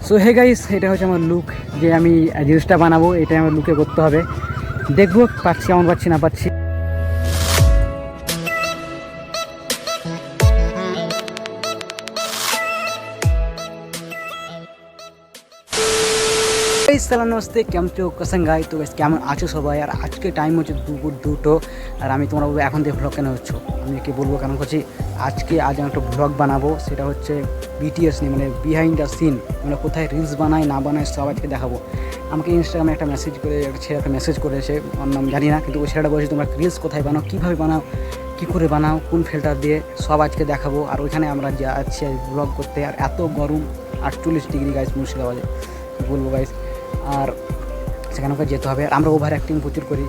So hey guys, এটা হচ্ছে আমার লুক, যে আমি রিলসটা বানাবো এটা আমার লুকে করতে হবে। দেখবো পাচ্ছি কেমন পাচ্ছি না পাচ্ছি। সালাম নমস্তে, কেমন চো কসঙ্গাই। তো বেশ কেমন আছো সবাই? আর আজকে টাইম হচ্ছে দুপুর 2টো, আর আমি তোমরা বলবো এখন থেকে ভ্লগ কেন হচ্ছে। আমি কি বলবো কেন করছি, আজ আমি একটা ভ্লগ বানাবো, সেটা হচ্ছে বিটিএস নিয়ে, মানে বিহাইন্ড দ্য সিন, মানে কোথায় রিলস বানায় না বানায় সব আজকে দেখাবো। আমাকে ইনস্টাগ্রামে একটা মেসেজ করে একটা ছেলে একটা মেসেজ করেছে, ওর নাম জানি না, কিন্তু ওই ছেলেটা বলছে তোমরা রিলস কোথায় বানাও, কীভাবে বানাও, কী করে বানাও, কোন ফিল্টার দিয়ে, সব আজকে দেখাবো। আর ওইখানে আমরা যাচ্ছি ব্লগ করতে, আর এত গরম 48 ডিগ্রি গাইস মুর্শিদাবাদে, বলবো গাইস। আর সেখানে ওকে যেতে হবে, আর আমরা ওভার অ্যাক্টিং প্রচুর করি।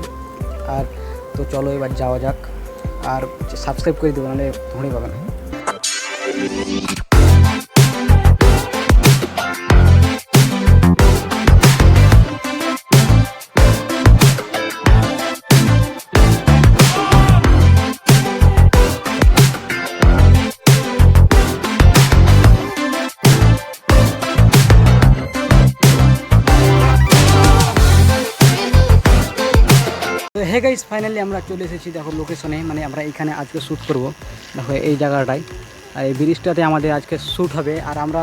আর তো চলো এবার যাওয়া যাক, আর সাবস্ক্রাইব করে দেবো, নাহলে ধরে পাবে না। তো হে গাইস, ফাইনালি আমরা চলে এসেছি দেখো লোকেশনে, মানে আমরা এখানে আজকে শ্যুট করব। দেখো এই জায়গাটায়, আর এই ব্রিজটাতে আমাদের আজকে শ্যুট হবে। আর আমরা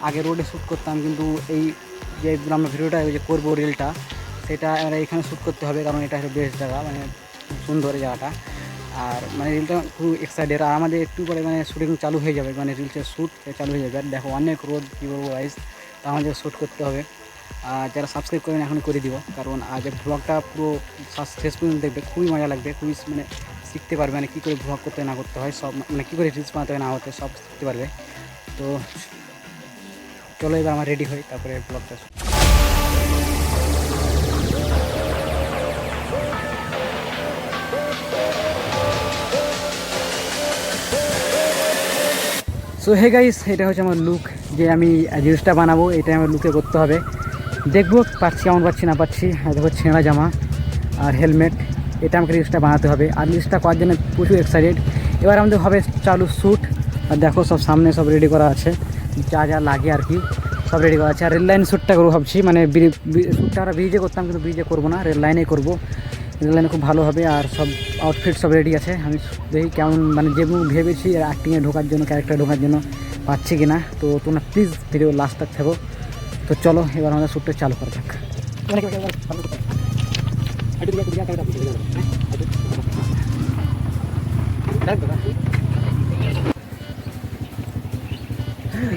আগে রোডে শ্যুট করতাম, কিন্তু এই যে আমরা ভিডিওটা যে করবো রিলটা, সেটা আমরা এখানে শ্যুট করতে হবে, কারণ এটা হচ্ছে বেস্ট জায়গা, মানে সুন্দর জায়গাটা। আর মানে রিলটা খুব এক্সাইটেড, আর আমাদের একটু পরে মানে শ্যুটিং চালু হয়ে যাবে, মানে রিলসের শ্যুট চালু হয়ে যাবে। আর দেখো অনেক রোদ, কী বলবো গাইস, তা আমাদের শ্যুট করতে হবে। আর যারা সাবস্ক্রাইব করেন এখন করে দিব, কারণ আজ ব্লগটা পুরো শেষ পর্যন্ত দেখবে, খুবই মজা লাগবে, খুবই মানে শিখতে পারবে, মানে কী করে ব্লগ করতে না করতে হয় সব, মানে কী করে রিলস বানাতে হয় না হতে সব শিখতে পারবে। তো চলো এবার আমার রেডি হই, তারপরে ব্লগটা। সো হে গাইস, এটা হচ্ছে আমার লুক, যে আমি রিলসটা বানাবো এটা আমার লুকে করতে হবে। দেখবো পাচ্ছি কেমন পাচ্ছি না পাচ্ছি। দেখো ছেঁড়া জামা আর হেলমেট, এটা আমাকে রিলসটা বানাতে হবে। আর রিলসটা করার জন্য প্রচুর এক্সাইটেড। এবার আমাদের হবে চালু শ্যুট। আর দেখো সব সামনে সব রেডি করা আছে, যা যা লাগে আর কি সব রেডি করা আছে। আর রেল লাইন শ্যুটটা করবো ভাবছি, মানে শ্যুটটা আমরা ব্রিজে করতাম, কিন্তু ব্রিজে করবো না, রেল লাইনেই করবো। রেল লাইনে খুব ভালো হবে। আর সব আউটফিট সব রেডি আছে, আমি দেখি কেমন, মানে যেমন ভেবেছি অ্যাক্টিংয়ে ঢোকার জন্য, ক্যারেক্টার ঢোকার জন্য পাচ্ছি কি না। তো তোমরা প্লিজ ভিডিও লাস্ট তক থাকো। তো চলো এবার আমাদের শ্যুটটা চালু করা যাক।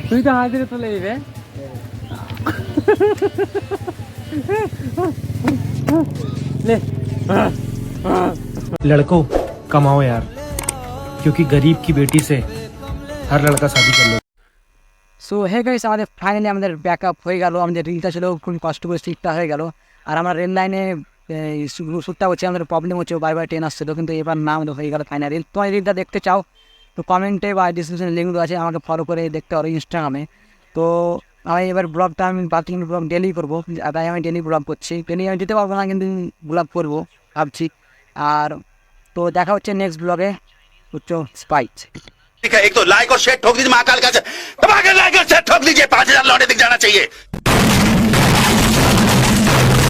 তুই তো হাজিরে চলে যাবে। लड़कों कमाओ यार, क्योंकि गरीब की बेटी से हर लड़का शादी कर लो। সো হে গাইস, আমাদের ফাইনালি আমাদের ব্যাকআপ হয়ে গেল, আমাদের রিলটা ছিল খুব কষ্ট করে শ্যুটটা হয়ে গেল। আর আমরা রেল লাইনে শ্যুটটা হচ্ছে, আমাদের প্রবলেম হচ্ছে, বারবার ট্রেন আসছিলো, কিন্তু এবার না আমাদের হয়ে গেল ফাইনাল রিল। তোমার রিলটা দেখতে চাও তো কমেন্টে বা ডিসক্রিপশনে লিঙ্ক আছে, আমাকে ফলো করে দেখতে পারো ইনস্টাগ্রামে। তো আমি এবার ব্লগটা আমি বাকি ব্লগ ডেলি করবো, তাই আমি ডেলি ব্লগ করছি। ডেলি আমি দিতে পারবো না, কিন্তু ব্লগ করবো ভাবছি। আর তো দেখা হচ্ছে নেক্সট ব্লগে। উচ্চ স্পাইট। एक तो लाइक और शेयर ठोक दीजिए, महाकाल का दबा के लाइक और शेयर ठोक दीजिए, 5000 लौटे दिख जाना चाहिए।